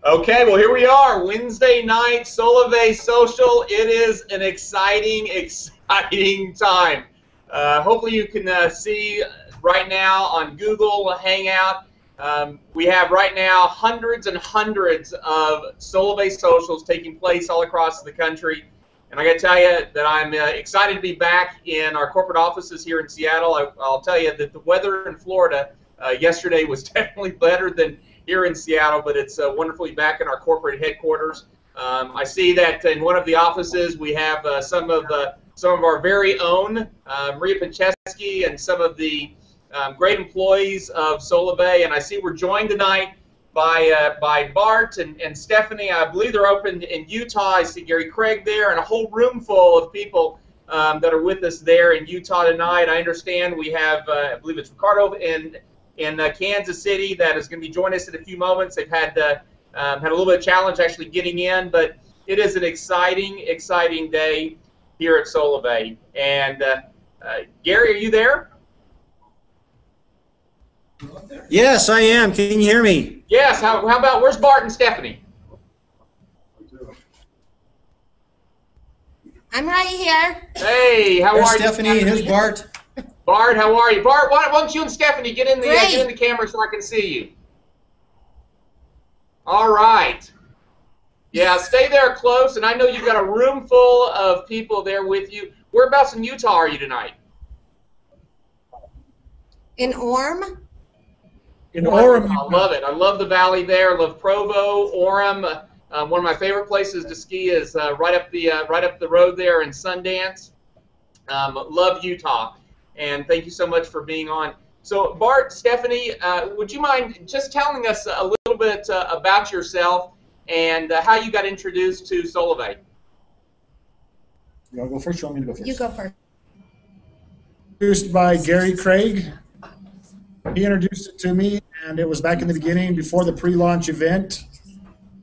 Okay, well, here we are, Wednesday night, Solavei Social. It is an exciting time. Hopefully you can see right now on Google Hangout. We have right now hundreds and hundreds of Solavei Socials taking place all across the country. And I got to tell you that I'm excited to be back in our corporate offices here in Seattle. I'll tell you that the weather in Florida yesterday was definitely better than here in Seattle, but it's wonderfully back in our corporate headquarters. I see that in one of the offices we have some of our very own Maria Pincheski and some of the great employees of Solavei, and I see we're joined tonight by Bart and Stephanie. I believe they're open in Utah. I see Gary Craig there and a whole room full of people that are with us there in Utah tonight. I understand we have, I believe it's Ricardo in Kansas City that is going to be joining us in a few moments. They've had a little bit of challenge actually getting in, but it is an exciting day here at Solavei. And Gary, are you there? Yes, I am. Can you hear me? Yes. How about, where's Bart and Stephanie? I'm right here. Hey, how are you, Stephanie? Here's Bart. Bart, how are you? Bart, why don't you and Stephanie get in the camera so I can see you? All right. Yeah, stay there close, and I know you've got a room full of people there with you. Whereabouts in Utah are you tonight? In Orem. In Orem. I love it. I love the valley there. I love Provo, Orem. One of my favorite places to ski is right up the road there in Sundance. Love Utah. And thank you so much for being on. So, Bart, Stephanie, would you mind just telling us a little bit about yourself and how you got introduced to Solavei? You want to go first? You want me to go first? You go first. Introduced by Gary Craig. He introduced it to me, and it was back in the beginning before the pre-launch event.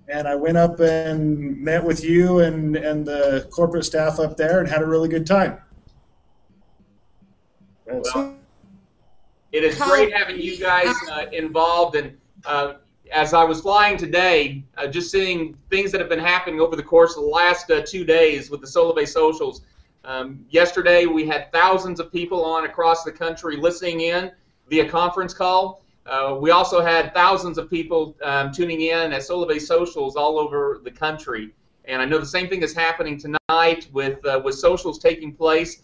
And I went up and met with you and the corporate staff up there and had a really good time. Well, it is great having you guys involved, and as I was flying today, just seeing things that have been happening over the course of the last 2 days with the Solavei Socials. Yesterday we had thousands of people on across the country listening in via conference call. We also had thousands of people tuning in at Solavei Socials all over the country, and I know the same thing is happening tonight with socials taking place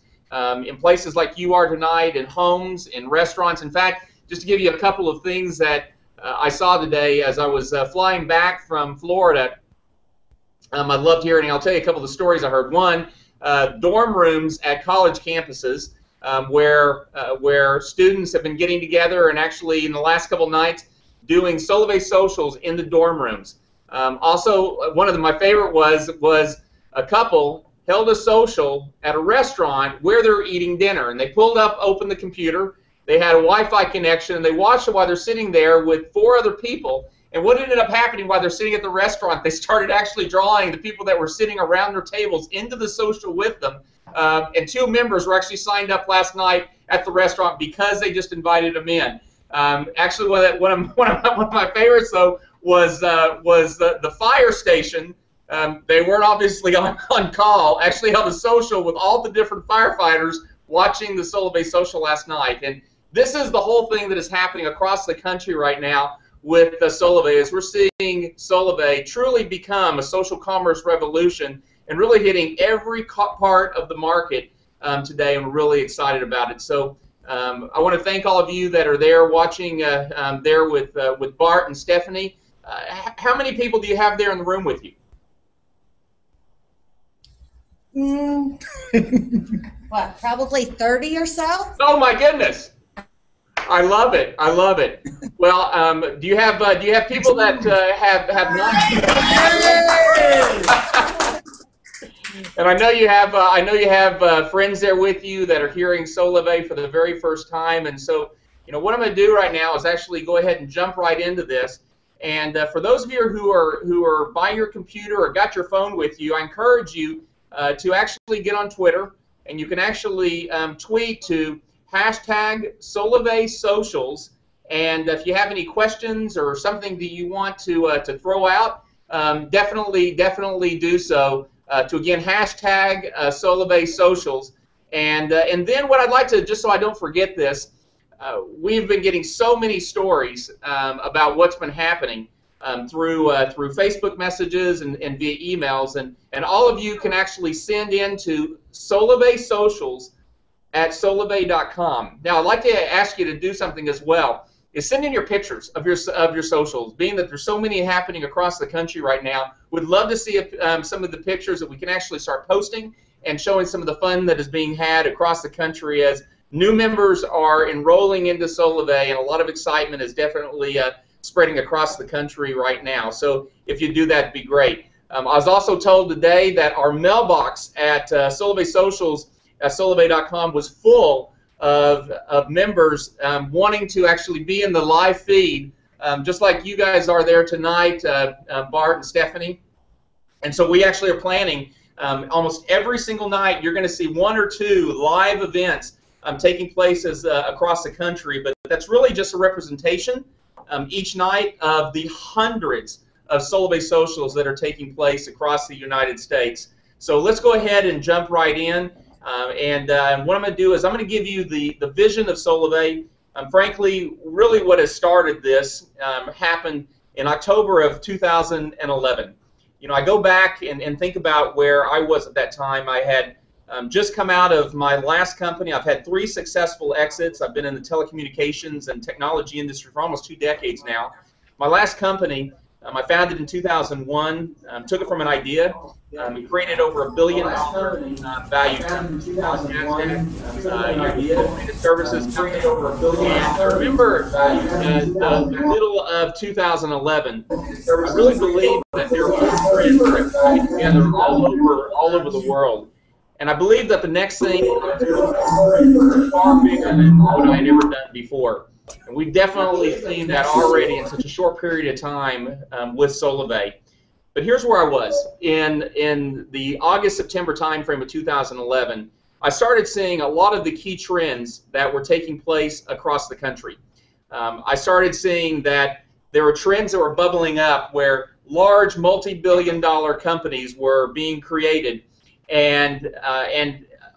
in places like you are tonight, in homes, in restaurants. In fact, just to give you a couple of things that I saw today as I was flying back from Florida, I loved hearing, I'll tell you a couple of the stories I heard. One, dorm rooms at college campuses where students have been getting together and actually in the last couple nights doing Solavei Socials in the dorm rooms. Also, one of my favorite was a couple held a social at a restaurant where they're eating dinner, and they opened the computer, they had a Wi-Fi connection, and they watched it while they're sitting there with 4 other people. And what ended up happening while they're sitting at the restaurant, they started actually drawing the people that were sitting around their tables into the social with them. And 2 members were actually signed up last night at the restaurant because they just invited them in. Actually, one of my favorites though was the fire station. They weren't obviously on call. Actually held a social with all the different firefighters watching the Solavei Social last night. And this is the whole thing that is happening across the country right now with Solavei, as we're seeing Solavei truly become a social commerce revolution and really hitting every part of the market today, and we're really excited about it. So I want to thank all of you that are there watching there with Bart and Stephanie. How many people do you have there in the room with you? What, probably 30 or so? Oh my goodness! I love it. I love it. Well, do you have people that have not? And I know you have friends there with you that are hearing Solavei for the very first time. And so, what I'm going to do right now is actually go ahead and jump right into this. And for those of you who are by your computer or got your phone with you, I encourage you to actually get on Twitter, and you can actually tweet to #Solavei Socials. And if you have any questions or something that you want to throw out, definitely do so. To again hashtag Solavei Socials, and then what I'd like to, just so I don't forget this, we've been getting so many stories about what's been happening through Facebook messages and via emails, and all of you can actually send in to Solavei Socials at solavei.com. Now, I'd like to ask you to do something as well, is send in your pictures of your socials. Being that there's so many happening across the country right now, would love to see some of the pictures that we can actually start posting and showing some of the fun that is being had across the country as new members are enrolling into Solavei, and a lot of excitement is definitely spreading across the country right now. So if you do that, it'd be great. I was also told today that our mailbox at Solavei Socials at solavei.com was full of members wanting to actually be in the live feed, just like you guys are there tonight, Bart and Stephanie. And so we actually are planning almost every single night. You're going to see one or two live events taking place across the country, but that's really just a representation each night of the hundreds of Solavei Socials that are taking place across the United States. So let's go ahead and jump right in. And what I'm going to do is I'm going to give you the vision of Solavei. Frankly, really what has started this happened in October of 2011. You know, I go back and think about where I was at that time. I had just come out of my last company. I've had 3 successful exits. I've been in the telecommunications and technology industry for almost 2 decades now. My last company, I founded in 2001, took it from an idea. We created over $1 billion value in 2000. Services created over $1 billion. And I remember in the middle of 2011, I really believed that there was trends that were coming together all over the world. And I believe that the next thing was far bigger than what I had ever done before. And we've definitely seen that already in such a short period of time with Solavei. But here's where I was. In the August-September timeframe of 2011, I started seeing a lot of the key trends that were taking place across the country. I started seeing that there were trends that were bubbling up where large multi-billion-dollar companies were being created, and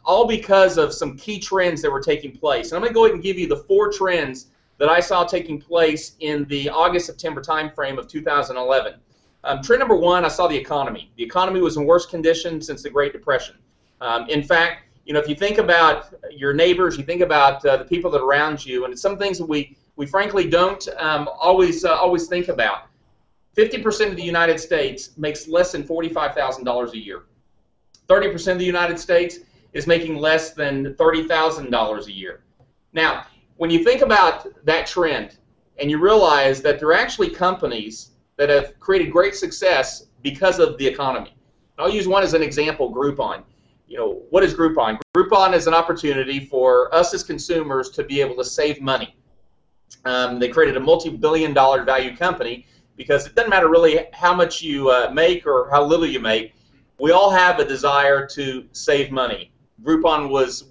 all because of some key trends that were taking place. And I'm going to go ahead and give you the 4 trends that I saw taking place in the August-September timeframe of 2011. Trend number 1, I saw the economy. The economy was in worse condition since the Great Depression. In fact, you know, if you think about your neighbors, you think about the people that are around you, and it's some things that we frankly don't always think about. 50% of the United States makes less than $45,000 a year. 30% of the United States is making less than $30,000 a year. Now, when you think about that trend and you realize that there are actually companies that have created great success because of the economy. I'll use one as an example, Groupon. You know, what is Groupon? Groupon is an opportunity for us as consumers to be able to save money. They created a multi-billion-dollar value company because it doesn't matter really how much you make or how little you make. We all have a desire to save money. Groupon was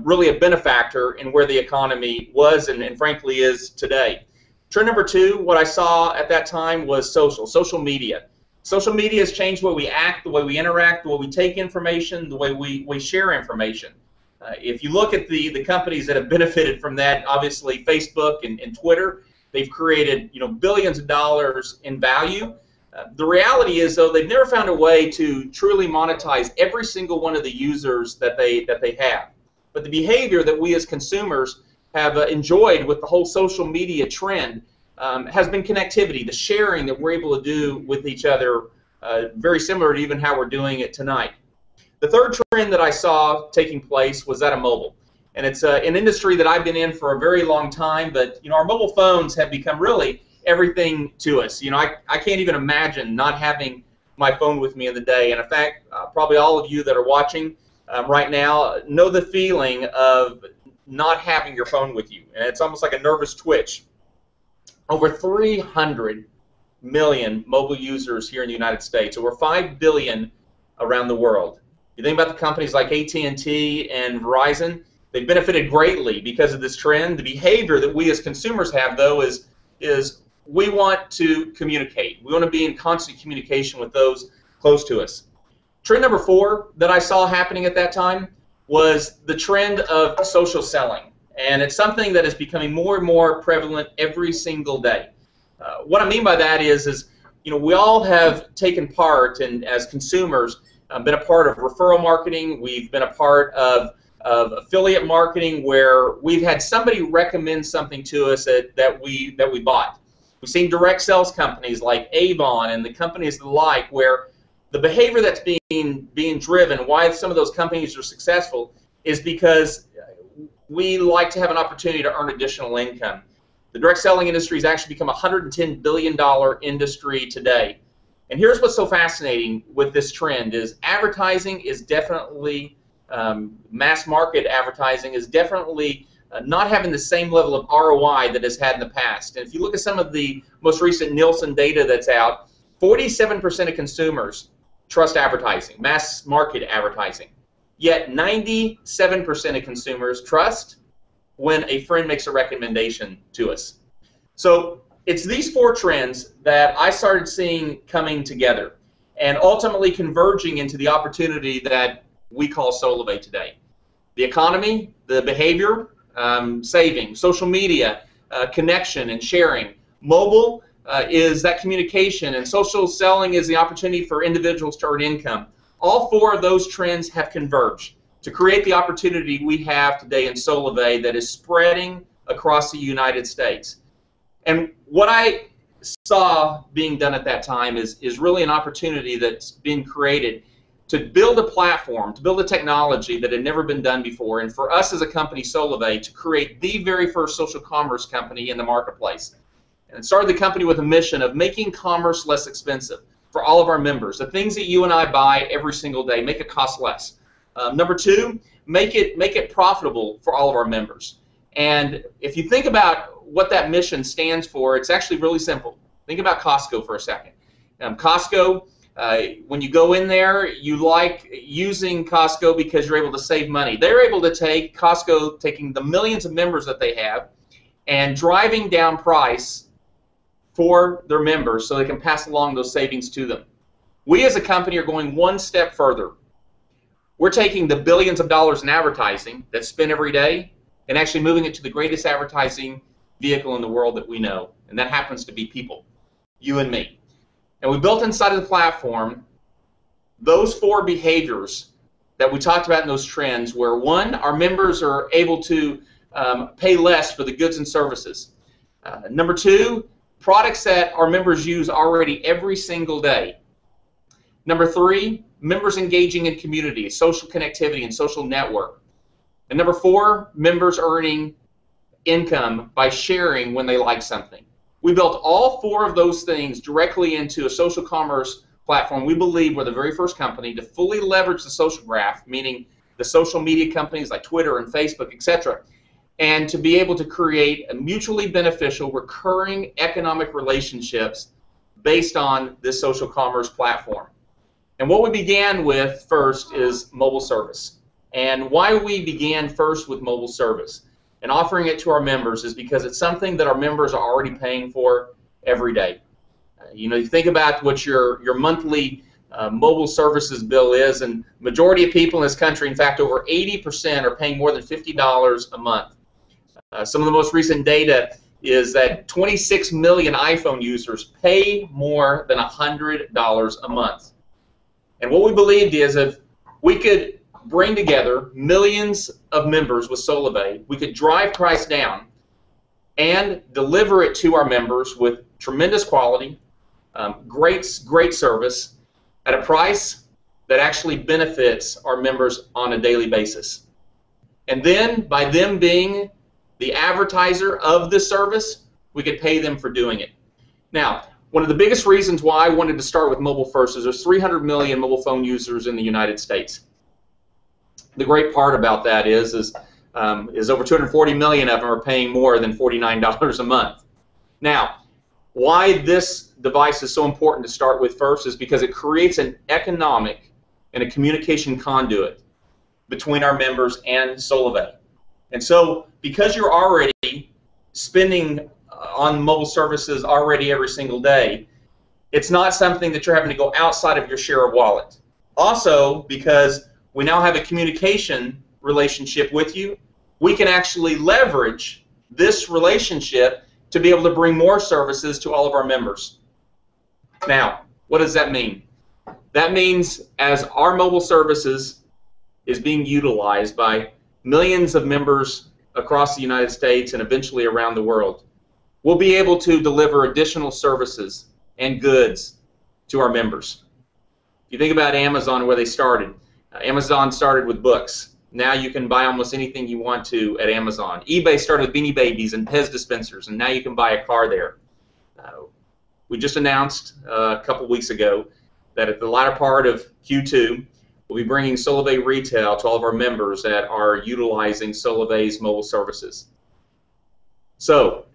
really a benefactor in where the economy was and frankly is today. Trend number 2, what I saw at that time was social media. Social media has changed the way we act, the way we interact, the way we take information, the way we share information. If you look at the companies that have benefited from that, obviously Facebook and Twitter, they've created, you know, billions of dollars in value. The reality is, though, they've never found a way to truly monetize every single one of the users that they have. But the behavior that we as consumers have enjoyed with the whole social media trend has been connectivity, the sharing that we're able to do with each other, very similar to even how we're doing it tonight. The third trend that I saw taking place was that of mobile. And it's an industry that I've been in for a very long time, but you know, our mobile phones have become really everything to us. You know, I can't even imagine not having my phone with me in the day. And in fact, probably all of you that are watching right now know the feeling of not having your phone with you. And it's almost like a nervous twitch. Over 300 million mobile users here in the United States, over 5 billion around the world. You think about the companies like AT&T and Verizon, they've benefited greatly because of this trend. The behavior that we as consumers have, though, is we want to communicate. We want to be in constant communication with those close to us. Trend number 4 that I saw happening at that time was the trend of social selling. And it's something that is becoming more and more prevalent every single day. What I mean by that is we all have taken part, and as consumers, been a part of referral marketing. We've been a part of affiliate marketing, where we've had somebody recommend something to us that we bought. We've seen direct sales companies like Avon and the companies like, where the behavior that's being driven, why some of those companies are successful, is because we like to have an opportunity to earn additional income. The direct selling industry has actually become a $110 billion industry today. And here's what's so fascinating with this trend is advertising is definitely, mass market advertising is definitely not having the same level of ROI that it's had in the past. And if you look at some of the most recent Nielsen data that's out, 47% of consumers trust advertising, mass market advertising. Yet 97% of consumers trust when a friend makes a recommendation to us. So it's these 4 trends that I started seeing coming together and ultimately converging into the opportunity that we call Solavei today. The economy, the behavior, saving, social media, connection and sharing. Mobile is that communication, and social selling is the opportunity for individuals to earn income. All 4 of those trends have converged to create the opportunity we have today in Solavei that is spreading across the United States. And what I saw being done at that time is really an opportunity that's been created to build a platform, to build a technology that had never been done before, and for us as a company, Solavei, to create the very first social commerce company in the marketplace. And it started the company with a mission of making commerce less expensive for all of our members. The things that you and I buy every single day, make it cost less. Number 2, make it profitable for all of our members. And if you think about what that mission stands for, it's actually really simple. Think about Costco for a second. Costco, when you go in there, you like using Costco because you're able to save money. They're able to take Costco, taking the millions of members that they have, and driving down price for their members so they can pass along those savings to them. We as a company are going one step further. We're taking the billions of dollars in advertising that's spent every day and actually moving it to the greatest advertising vehicle in the world that we know, and that happens to be people, you and me. And we built inside of the platform those 4 behaviors that we talked about in those trends, where 1, our members are able to pay less for the goods and services. Number 2, products that our members use already every single day. Number 3, members engaging in community, social connectivity, and social network. And number 4, members earning income by sharing when they like something. We built all 4 of those things directly into a social commerce platform. We believe we're the very first company to fully leverage the social graph, meaning the social media companies like Twitter and Facebook, etc., and to be able to create a mutually beneficial, recurring economic relationships based on this social commerce platform. And what we began with first is mobile service. And why we began first with mobile service and offering it to our members is because it's something that our members are already paying for every day. You think about what your monthly mobile services bill is, and majority of people in this country, in fact, over 80% are paying more than $50 a month. Some of the most recent data is that 26 million iPhone users pay more than $100 a month. And what we believed is if we could bring together millions of members with Solavei, we could drive price down and deliver it to our members with tremendous quality, great service at a price that actually benefits our members on a daily basis. And then by them being the advertiser of this service, we could pay them for doing it. Now, one of the biggest reasons why I wanted to start with mobile first is there's 300 million mobile phone users in the United States. The great part about that is over 240 million of them are paying more than $49 a month. Now, why this device is so important to start with first is because it creates an economic and a communication conduit between our members and Solavei. And so, because you're already spending on mobile services already every single day, it's not something that you're having to go outside of your share of wallet. Also, because we now have a communication relationship with you, we can actually leverage this relationship to be able to bring more services to all of our members. Now, what does that mean? That means as our mobile services is being utilized by millions of members across the United States and eventually around the world, we'll be able to deliver additional services and goods to our members. If you think about Amazon, where they started, Amazon started with books. Now you can buy almost anything you want to at Amazon. eBay started with Beanie Babies and Pez dispensers, and now you can buy a car there. We just announced a couple weeks ago that at the latter part of Q2, we'll be bringing Solavei Retail to all of our members that are utilizing Solavei's mobile services. So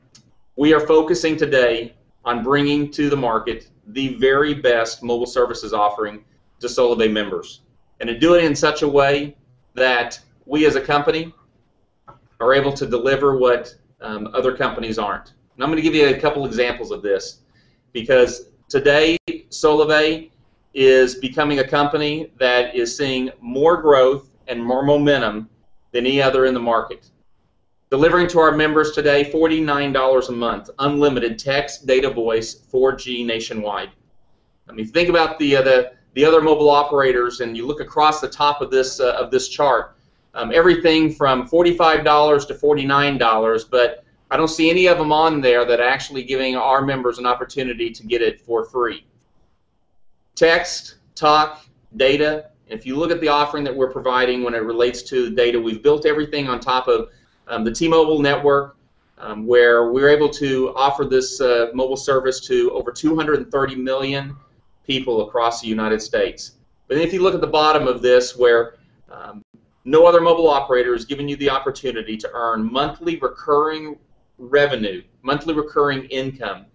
we are focusing today on bringing to the market the very best mobile services offering to Solavei members, and to do it in such a way that we as a company are able to deliver what other companies aren't. And I'm going to give you a couple examples of this, because today Solavei is becoming a company that is seeing more growth and more momentum than any other in the market. Delivering to our members today $49 a month, unlimited text, data, voice, 4G nationwide. I mean, think about the other mobile operators, and you look across the top of this chart. Everything from $45 to $49, but I don't see any of them on there that are actually giving our members an opportunity to get it for free. Text, talk, data. If you look at the offering that we're providing when it relates to the data, we've built everything on top of the T-Mobile network, where we're able to offer this mobile service to over 230 million people across the United States. But then if you look at the bottom of this, where no other mobile operator is giving you the opportunity to earn monthly recurring revenue, monthly recurring income,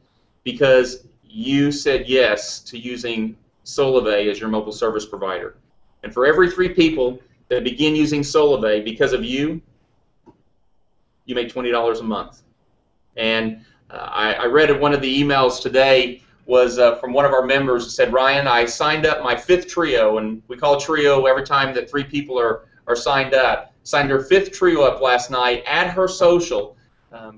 because you said yes to using Solavei as your mobile service provider. And for every 3 people that begin using Solavei because of you, you make $20 a month. And I read in one of the emails today was from one of our members who said, Ryan, I signed up my 5th trio, and we call a trio every time that 3 people are signed up. Signed her 5th trio up last night at her social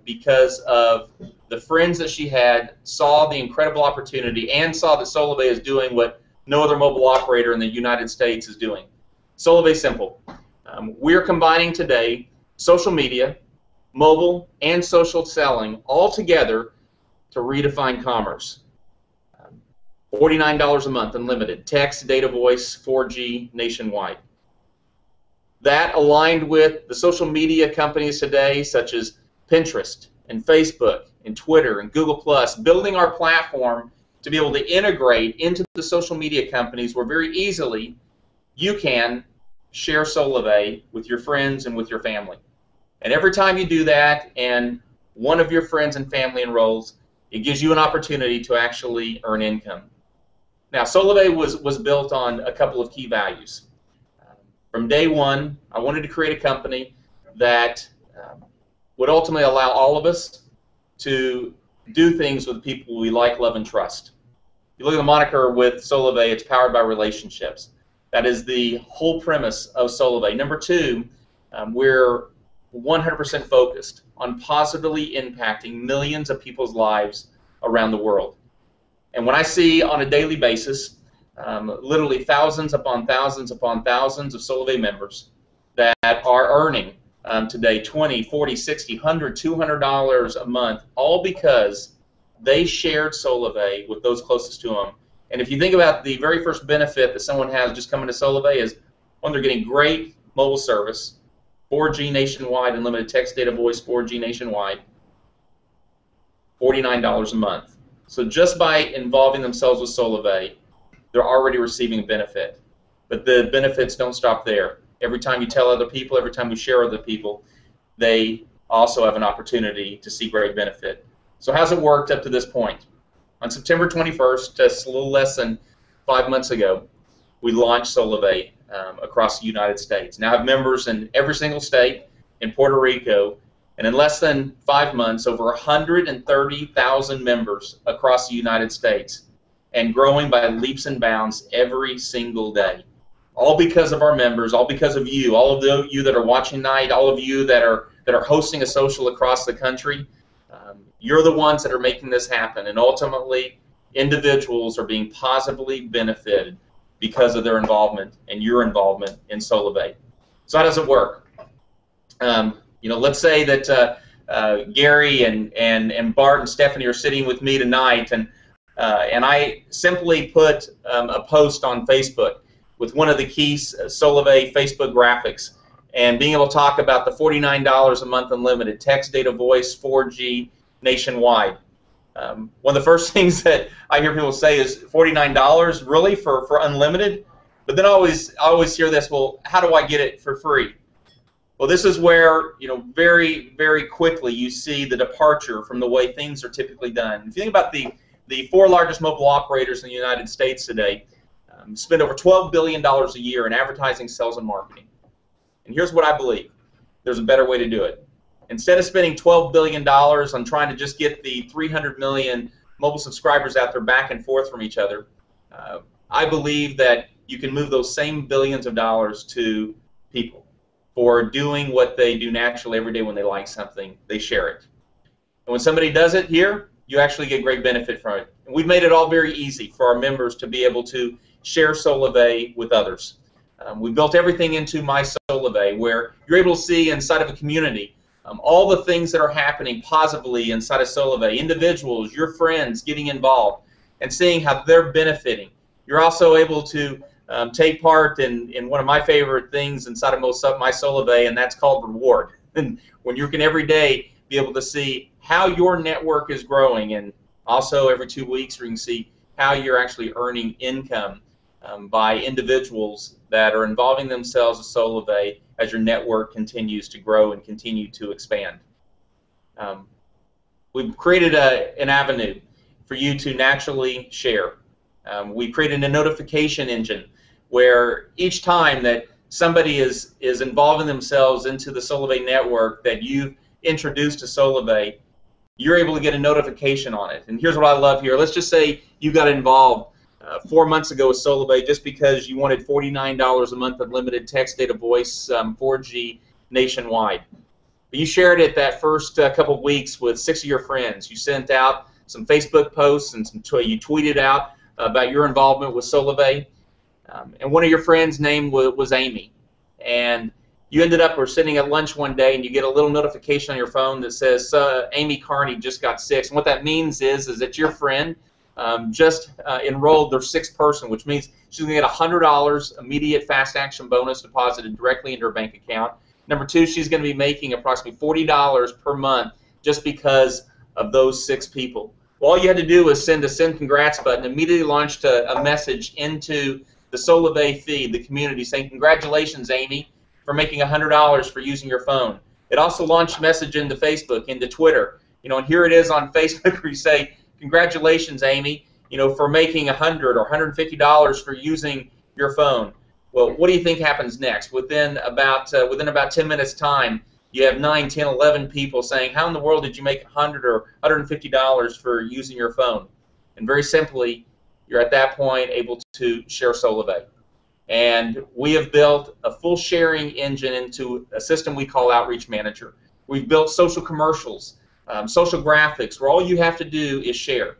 because of the friends that she had, saw the incredible opportunity, and saw that Solavei is doing what no other mobile operator in the United States is doing. Solavei Simple. We're combining today social media, mobile, and social selling all together to redefine commerce. $49 a month, unlimited. Text, data, voice, 4G nationwide. That aligned with the social media companies today, such as Pinterest and Facebook and Twitter and Google+, building our platform to be able to integrate into the social media companies where very easily you can share Solavei with your friends and with your family. And every time you do that and one of your friends and family enrolls, it gives you an opportunity to actually earn income. Now, Solavei was built on a couple of key values. From day one, I wanted to create a company that would ultimately allow all of us to do things with people we like, love, and trust. You look at the moniker with Solavei, it's powered by relationships. That is the whole premise of Solavei. Number 2, we're 100% focused on positively impacting millions of people's lives around the world. And when I see on a daily basis, literally thousands upon thousands upon thousands of Solavei members that are earning today $20, $40, $60, $100, $200 a month, all because they shared Solavei with those closest to them. And if you think about the very first benefit that someone has just coming to Solavei is, one, they're getting great mobile service, 4G nationwide, unlimited text, data, voice, 4G nationwide, $49 a month. So just by involving themselves with Solavei, they're already receiving a benefit. But the benefits don't stop there. Every time you tell other people, every time you share with other people, they also have an opportunity to see great benefit. So how's it worked up to this point? On September 21st, just a little less than 5 months ago, we launched Solavei across the United States. Now I have members in every single state, in Puerto Rico, And in less than 5 months, over 130,000 members across the United States, and growing by leaps and bounds every single day. All because of our members, all because of you, all of you that are watching tonight, all of you that are hosting a social across the country. You're the ones that are making this happen, and ultimately, individuals are being positively benefited because of their involvement and your involvement in Solavei. So how does it work? Let's say that Gary and Bart and Stephanie are sitting with me tonight, and I simply put a post on Facebook with one of the key Solavei Facebook graphics, and being able to talk about the $49 a month unlimited text, data, voice, 4G nationwide. One of the first things that I hear people say is $49 really for unlimited, but then I always hear this, well, how do I get it for free? Well, this is where, very, very quickly you see the departure from the way things are typically done. If you think about the 4 largest mobile operators in the United States today, spend over $12 billion a year in advertising, sales, and marketing. And here's what I believe. There's a better way to do it. Instead of spending $12 billion on trying to just get the 300 million mobile subscribers out there back and forth from each other, I believe that you can move those same billions of dollars to people for doing what they do naturally every day when they like something. They share it. And when somebody does it here, you actually get great benefit from it. And we've made it all very easy for our members to be able to share Solavei with others. We built everything into My Solavei, where you're able to see inside of a community all the things that are happening positively inside of Solavei, individuals, your friends getting involved, and seeing how they're benefiting. You're also able to take part in one of my favorite things inside of My Solavei, and that's called reward. And when you can every day be able to see how your network is growing, and also every 2 weeks you can see how you're actually earning income by individuals that are involving themselves with Solavei as your network continues to grow and continue to expand. We've created an avenue for you to naturally share. We created a notification engine where each time that somebody is involving themselves into the Solavei network that you've introduced to Solavei, you're able to get a notification on it. And here's what I love here. Let's just say you got involved 4 months ago with Solavei just because you wanted $49 a month unlimited text, data, voice, 4G nationwide. But you shared it that first couple of weeks with 6 of your friends. You sent out some Facebook posts and you tweeted out about your involvement with Solavei. And one of your friends' name was Amy. And you ended up sitting at lunch one day and you get a little notification on your phone that says Amy Carney just got 6. And what that means is that your friend just enrolled their 6th person, which means she's going to get $100 immediate fast action bonus deposited directly into her bank account. Number 2, she's going to be making approximately $40 per month just because of those 6 people. Well, all you had to do was send a send congrats button, immediately launched a message into the Solavei feed, the community, saying congratulations, Amy, for making $100 for using your phone. It also launched a message into Facebook, into Twitter, and here it is on Facebook where you say, congratulations, Amy, for making $100 or $150 for using your phone. Well, what do you think happens next? Within about 10 minutes time, you have 9, 10, 11 people saying, how in the world did you make $100 or $150 for using your phone? And very simply, you're at that point able to share Solavei. And we have built a full sharing engine into a system we call Outreach Manager. We've built social commercials, social graphics, where all you have to do is share.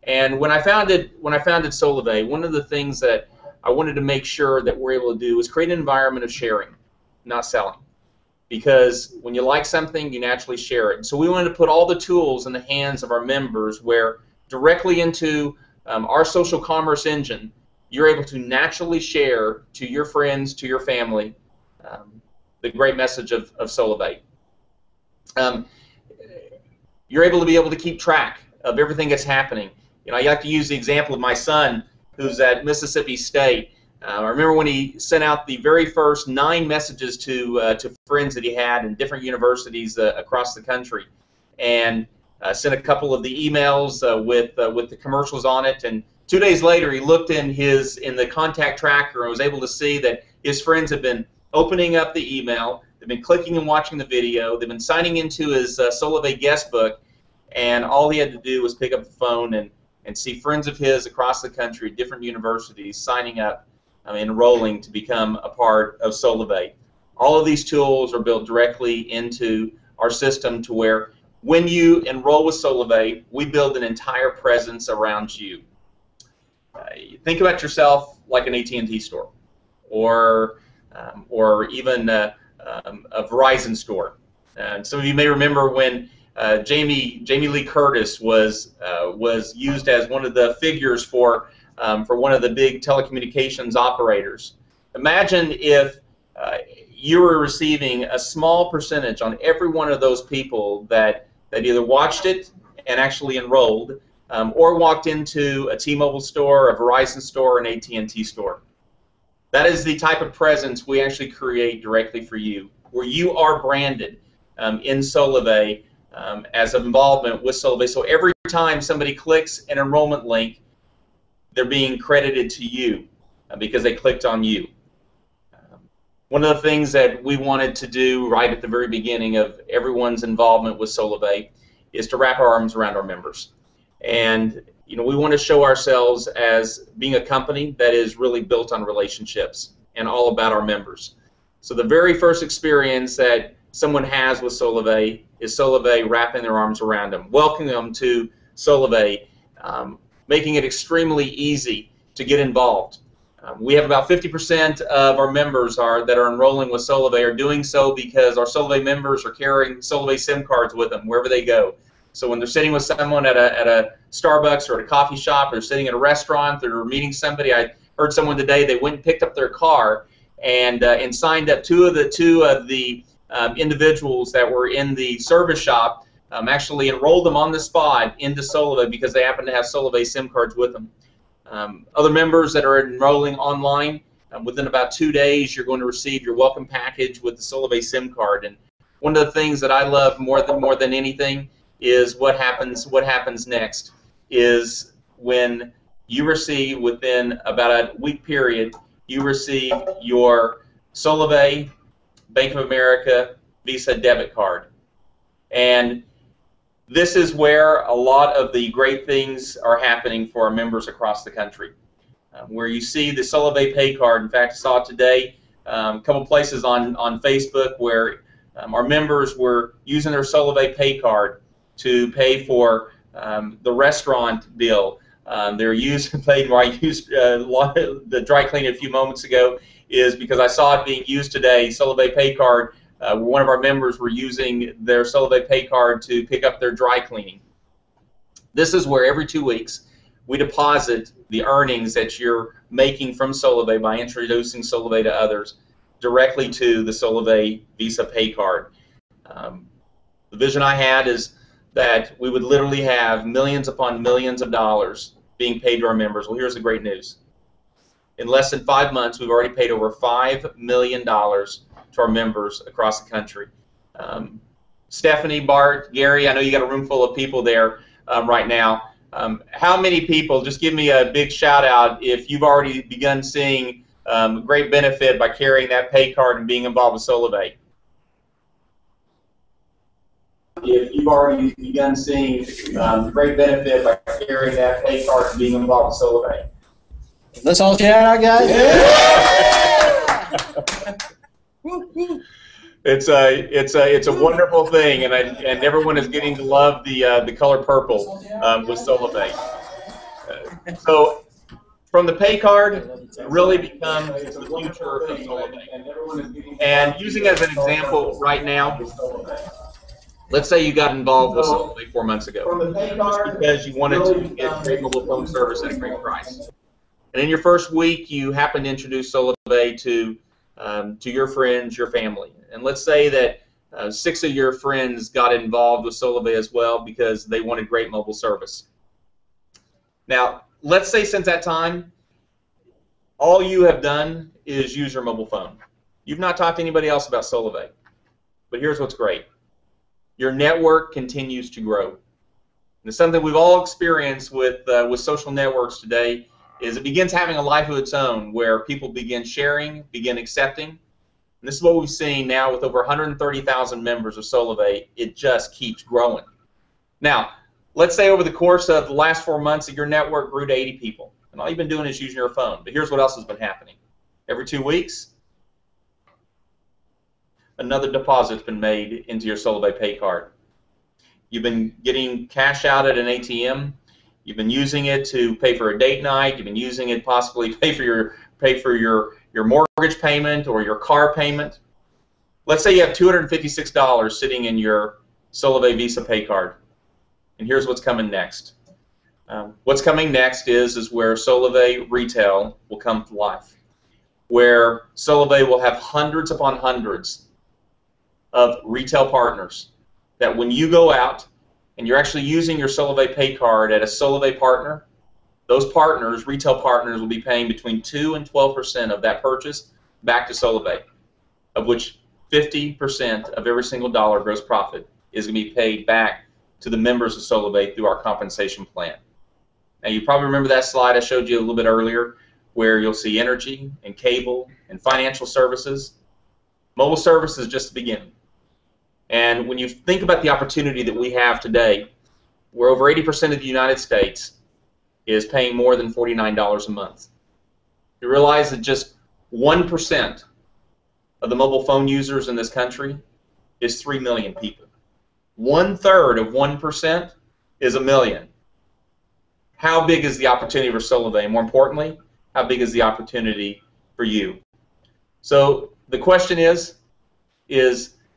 And when I founded Solavei, one of the things that I wanted to make sure that we're able to do is create an environment of sharing, not selling. Because when you like something, you naturally share it. And so we wanted to put all the tools in the hands of our members where directly into our social commerce engine, you're able to naturally share to your friends, to your family, the great message of Solavei. You're able to keep track of everything that's happening. I like to use the example of my son, who's at Mississippi State. I remember when he sent out the very first 9 messages to friends that he had in different universities across the country, and sent a couple of the emails with the commercials on it. And 2 days later, he looked in the contact tracker and was able to see that his friends had been opening up the email, they've been clicking and watching the video, they've been signing into his Solavei guest book, and all he had to do was pick up the phone and see friends of his across the country, different universities, signing up, enrolling to become a part of Solavei. All of these tools are built directly into our system to where when you enroll with Solavei, we build an entire presence around you. Think about yourself like an AT&T store, or even a Verizon store. And some of you may remember when Jamie Lee Curtis was used as one of the figures for one of the big telecommunications operators. Imagine if you were receiving a small percentage on every one of those people that either watched it and actually enrolled, or walked into a T-Mobile store, a Verizon store, an AT&T store. That is the type of presence we actually create directly for you, where you are branded in Solavei as an involvement with Solavei. So every time somebody clicks an enrollment link, they're being credited to you because they clicked on you. One of the things that we wanted to do right at the very beginning of everyone's involvement with Solavei is to wrap our arms around our members. And we want to show ourselves as being a company that is really built on relationships and all about our members. So the very first experience that someone has with Solavei is Solavei wrapping their arms around them, welcoming them to Solavei, making it extremely easy to get involved. We have about 50% of our members that are enrolling with Solavei are doing so because our Solavei members are carrying Solavei SIM cards with them wherever they go. So when they're sitting with someone at a Starbucks or at a coffee shop, or sitting at a restaurant, they're meeting somebody. I heard someone today, they went and picked up their car and signed up two of the individuals that were in the service shop, actually enrolled them on the spot into Solavei because they happen to have Solavei SIM cards with them. Other members that are enrolling online, within about 2 days, you're going to receive your welcome package with the Solavei SIM card. And one of the things that I love more than anything is what happens next. Is when you receive, within about a week period, you receive your Solavei Bank of America Visa debit card. And this is where a lot of the great things are happening for our members across the country. Where you see the Solavei Pay card. In fact, I saw it today a couple places on Facebook where our members were using their Solavei Pay card to pay for the restaurant bill. They're using where I used the dry cleaning a few moments ago is because I saw it being used today. Solavei Pay card. One of our members were using their Solavei Pay card to pick up their dry cleaning. This is where every 2 weeks we deposit the earnings that you're making from Solavei by introducing Solavei to others directly to the Solavei Visa Pay card. The vision I had is that we would literally have millions upon millions of dollars being paid to our members. Well, here's the great news. In less than 5 months, we've already paid over $5 million to our members across the country. Stephanie, Bart, Gary, I know you got a room full of people there right now. How many people, just give me a big shout out if you've already begun seeing great benefit by carrying that pay card and being involved with Solavei. If you've already begun seeing great benefit by carrying that pay card and being involved with Solavei. Let's all shout out, guys. Yeah! It's a wonderful thing, and everyone is getting to love the color purple with Solavei. So from the pay card, it really becomes the future of Solavei. And using it as an example right now, let's say you got involved with Solavei 4 months ago, just because you wanted to get great mobile phone service at a great price. And in your first week, you happen to introduce Solavei to your friends, your family. And let's say that 6 of your friends got involved with Solavei as well because they wanted great mobile service. Now, let's say since that time, all you have done is use your mobile phone. You've not talked to anybody else about Solavei. But here's what's great. Your network continues to grow. And it's something we've all experienced with social networks today is it begins having a life of its own where people begin sharing, begin accepting, And this is what we've seen now with over 130,000 members of Solavei. It just keeps growing. Now, let's say over the course of the last 4 months that your network grew to 80 people, and all you've been doing is using your phone. But here's what else has been happening. Every 2 weeks, another deposit's been made into your Solavei pay card. You've been getting cash out at an ATM. You've been using it to pay for a date night. You've been using it possibly to pay for your mortgage payment or your car payment. Let's say you have $256 sitting in your Solavei Visa pay card. And here's what's coming next. What's coming next is where Solavei Retail will come to life, where Solavei will have hundreds upon hundreds of retail partners that when you go out and you're actually using your Solavei pay card at a Solavei partner, those partners, retail partners, will be paying between 2 and 12% of that purchase back to Solavei, of which 50% of every single dollar gross profit is going to be paid back to the members of Solavei through our compensation plan. Now, you probably remember that slide I showed you a little bit earlier where you'll see energy and cable and financial services. Mobile service is just the beginning. And when you think about the opportunity that we have today, where over 80% of the United States is paying more than $49 a month, you realize that just 1% of the mobile phone users in this country is 3 million people. 1/3 of 1% is a million. How big is the opportunity for Solavei? More importantly, how big is the opportunity for you? So the question is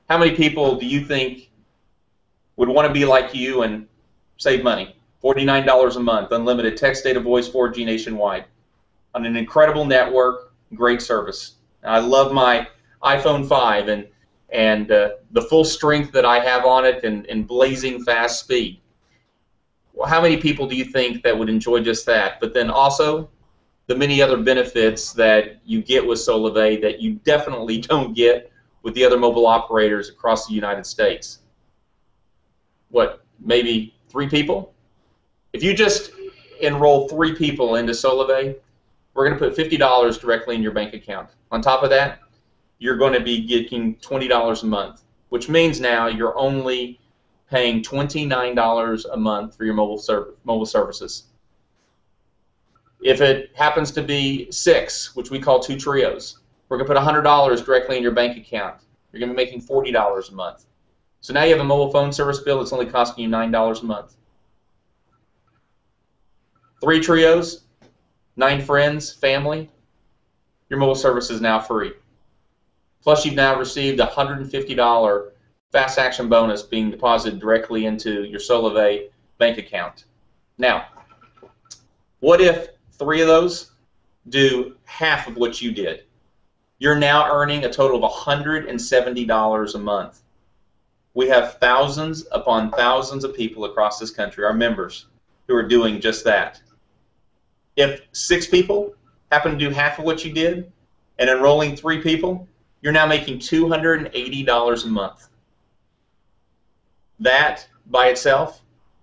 how many people do you think would want to be like you and save money? $49 a month, unlimited text, data, voice, 4G nationwide, on an incredible network, great service. I love my iPhone 5 and the full strength that I have on it and blazing fast speed. Well, how many people do you think that would enjoy just that? But then also the many other benefits that you get with Solavei that you definitely don't get with the other mobile operators across the United States. What, maybe 3 people? If you just enroll 3 people into Solavei, we're going to put $50 directly in your bank account. On top of that, you're going to be getting $20 a month, which means now you're only paying $29 a month for your mobile services. If it happens to be 6, which we call 2 trios, we're going to put $100 directly in your bank account. You're going to be making $40 a month. So now you have a mobile phone service bill that's only costing you $9 a month. 3 trios, 9 friends, family, your mobile service is now free. Plus you've now received a $150 fast action bonus being deposited directly into your Solavei bank account. Now, what if 3 of those do half of what you did? You're now earning a total of $170 a month. We have thousands upon thousands of people across this country, our members, who are doing just that. If 6 people happen to do half of what you did and enrolling 3 people, you're now making $280 a month. That by itself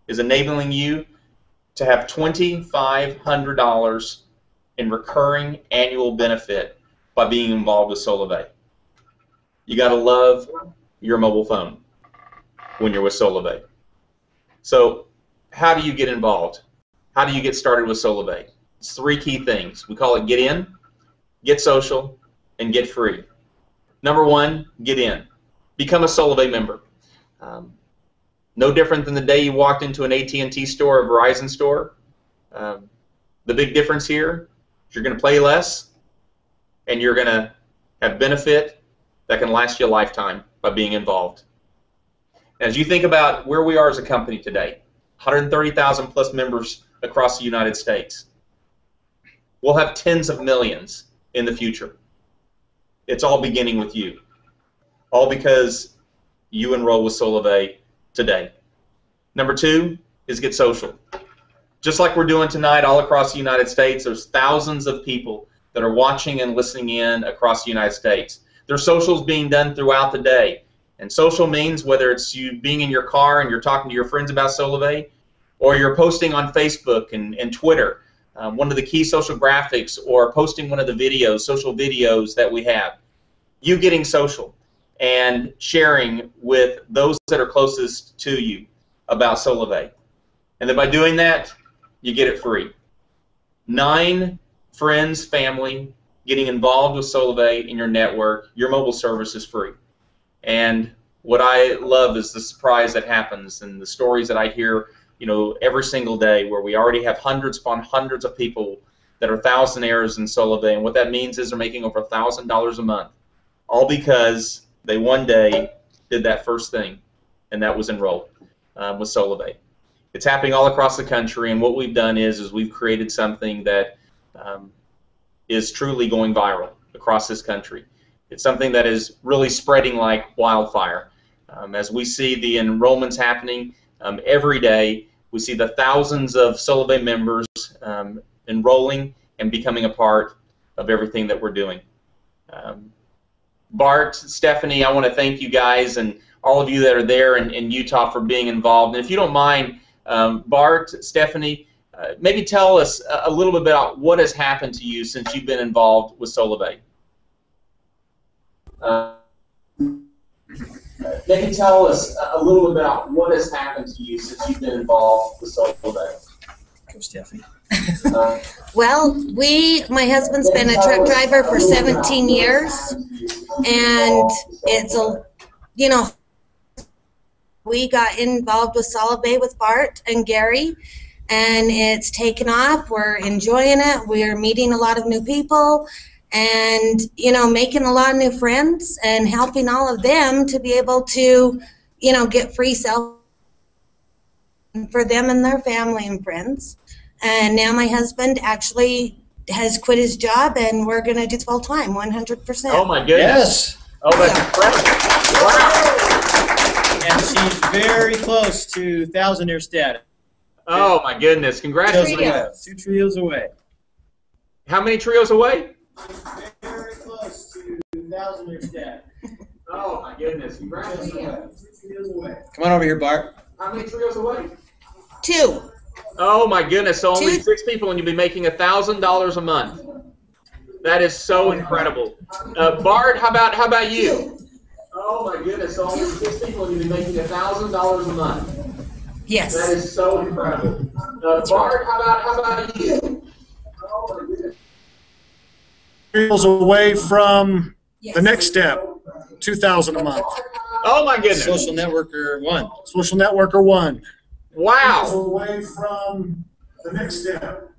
is enabling you to have $2,500 in recurring annual benefit by being involved with Solavei. You got to love your mobile phone when you're with Solavei. So how do you get involved? How do you get started with Solavei? It's 3 key things. We call it get in, get social, and get free. Number 1, get in. Become a Solavei member. No different than the day you walked into an AT&T store or Verizon store. The big difference here is you're going to pay less and you're going to have benefit that can last you a lifetime by being involved. As you think about where we are as a company today, 130,000 plus members across the United States. We'll have tens of millions in the future. It's all beginning with you. All because you enroll with Solavei today. Number 2 is get social. Just like we're doing tonight all across the United States, there's thousands of people that are watching and listening in across the United States. There's socials being done throughout the day. And social means whether it's you being in your car and you're talking to your friends about Solavei, or you're posting on Facebook and Twitter, one of the key social graphics, or posting one of the videos, social videos that we have. you getting social and sharing with those that are closest to you about Solavei. And then by doing that, you get it free. 9 friends, family, getting involved with Solavei in your network, your mobile service is free. And what I love is the surprise that happens and the stories that I hear, every single day, where we already have hundreds upon hundreds of people that are thousandaires in Solavei. And what that means is they're making over $1,000 a month, all because they one day did that first thing, and that was enrolled with Solavei. It's happening all across the country, and what we've done is we've created something that is truly going viral across this country. It's something that is really spreading like wildfire. As we see the enrollments happening every day, we see the thousands of Solavei members enrolling and becoming a part of everything that we're doing. Bart, Stephanie, I want to thank you guys and all of you that are there in Utah for being involved. And if you don't mind, Bart, Stephanie, maybe tell us a little bit about what has happened to you since you've been involved with Solavei. Maybe tell us a little bit about what has happened to you since you've been involved with Solavei. Go, Stephanie. Well, my husband's been a truck driver for 17 years, and we got involved with Solavei with Bart and Gary, and it's taken off. We're enjoying it. We're meeting a lot of new people, and making a lot of new friends, and helping all of them to be able to get free cell for them and their family and friends. And now my husband actually has quit his job, and we're going to do full time, 100%. Oh my goodness! Yes. Oh, that's incredible! Wow. And she's very close to thousandaire status. Oh my goodness! Congratulations! 2 trios away. How many trios away? Very close to thousandaire status. Oh my goodness! Congratulations! 2 trios away. Come on over here, Bart. How many trios away? 2. Oh my goodness! So only 2. 6 people, and you'll be making $1,000 a month. That is so incredible. Bart, how about you? Oh my goodness! So only 6 people, and you'll be making $1,000 a month. Yes. That is so incredible. Bart, how about you? Oh my goodness! Away from the next step, $2,000 a month. Oh my goodness! Social networker 1. Social networker 1. Wow! Away from the next step,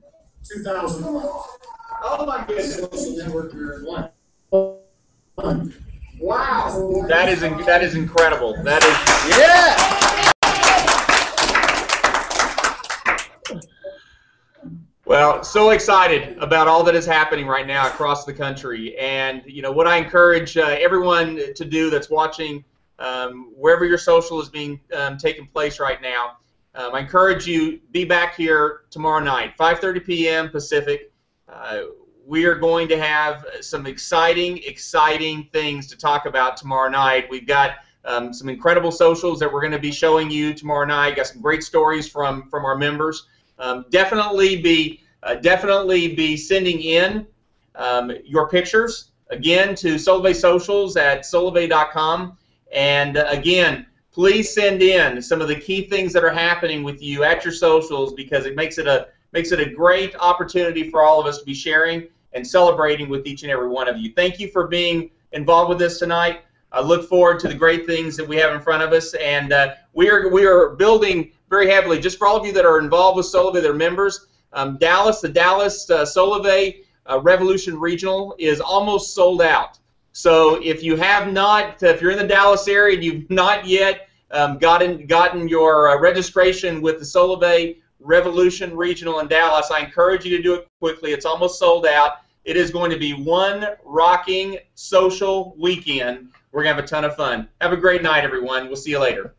$2,000 a month. Oh my goodness! Social networker 1. Wow! That is incredible. That is. Yeah! Well, so excited about all that is happening right now across the country, and what I encourage everyone to do that's watching, wherever your social is being taking place right now. I encourage you, be back here tomorrow night, 5:30 p.m. Pacific. We are going to have some exciting things to talk about tomorrow night. We've got some incredible socials that we're going to be showing you tomorrow night. Got some great stories from our members. Definitely be sending in your pictures again to Solavei Socials at solavei.com, and again, please send in some of the key things that are happening with you at your socials, because it makes it a great opportunity for all of us to be sharing and celebrating with each and every one of you. Thank you for being involved with us tonight. I look forward to the great things that we have in front of us, and we are building very heavily. Just for all of you that are involved with Solavei, that are members, the Dallas Solavei Revolution Regional is almost sold out. So if you have not, if you're in the Dallas area and you've not yet gotten your registration with the Solavei Revolution Regional in Dallas, I encourage you to do it quickly. It's almost sold out. It is going to be one rocking social weekend. We're going to have a ton of fun. Have a great night, everyone. We'll see you later.